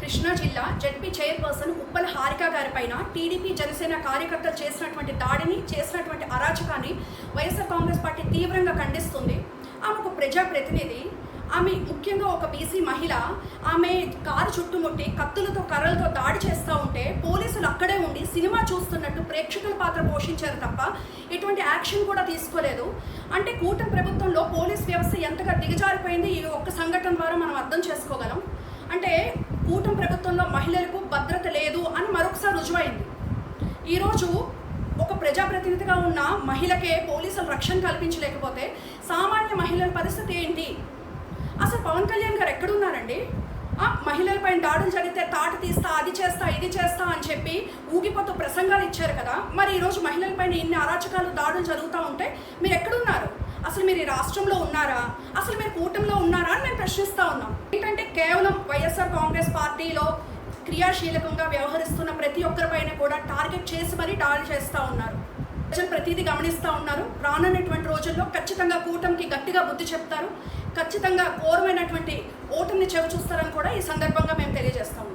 కృష్ణా జిల్లా ZP chairperson Uppala Harika గారిపైన టీడీపీ జనసేన కార్యకర్తలు చేసినటువంటి దాడిని చేసినటువంటి అరాచకాన్ని వైఎస్ఆర్ కాంగ్రెస్ పార్టీ తీవ్రంగా ఖండిస్తుంది. ఆమె ఒక ప్రజాప్రతినిధి, ఆమె ముఖ్యంగా ఒక బీసీ మహిళ. ఆమె కారు చుట్టుముట్టి కత్తులతో కర్రలతో దాడి చేస్తూ ఉంటే పోలీసులు అక్కడే ఉండి సినిమా చూస్తున్నట్టు ప్రేక్షకుల పాత్ర పోషించారు తప్ప ఎటువంటి యాక్షన్ కూడా తీసుకోలేదు. అంటే కూటమి ప్రభుత్వంలో పోలీస్ వ్యవస్థ ఎంతగా దిగజారిపోయింది ఈ ఒక్క సంఘటన ద్వారా మనం అర్థం చేసుకోగలం. అంటే కూటమి ప్రభుత్వంలో మహిళలకు భద్రత లేదు అని మరొకసారి రుజువైంది. ఈరోజు ఒక ప్రజాప్రతినిధిగా ఉన్న మహిళకే పోలీసులు రక్షణ కల్పించలేకపోతే సామాన్య మహిళల పరిస్థితి ఏంటి? అసలు పవన్ కళ్యాణ్ గారు ఎక్కడున్నారండి? మహిళలపైన దాడులు జరిగితే తాట తీస్తా, అది చేస్తా, ఇది చేస్తా అని చెప్పి ఊగిపోతూ ప్రసంగాలు ఇచ్చారు కదా. మరి ఈరోజు మహిళలపైన ఇన్ని అరాచకాలు, దాడులు జరుగుతూ ఉంటే మీరు ఎక్కడున్నారు? అసలు మీరు ఈ రాష్ట్రంలో ఉన్నారా? అసలు మీరు కూటమిలో ఉన్నారా అని మేము ప్రశ్నిస్తూ ఉన్నాం. ఏంటంటే కేవలం వైఎస్ఆర్ కాంగ్రెస్ పార్టీలో క్రియాశీలకంగా వ్యవహరిస్తున్న ప్రతి ఒక్కరిపైన కూడా టార్గెట్ చేసి మరీ దాడి చేస్తూ ఉన్నారు. ప్రజలు ప్రతిదీ గమనిస్తూ ఉన్నారు. రానున్నటువంటి రోజుల్లో ఖచ్చితంగా కూటమికి గట్టిగా బుద్ధి చెప్తారు. ఖచ్చితంగా ఘోరమైనటువంటి ఓటమిని చవి చూస్తారని కూడా ఈ సందర్భంగా మేము తెలియజేస్తాము.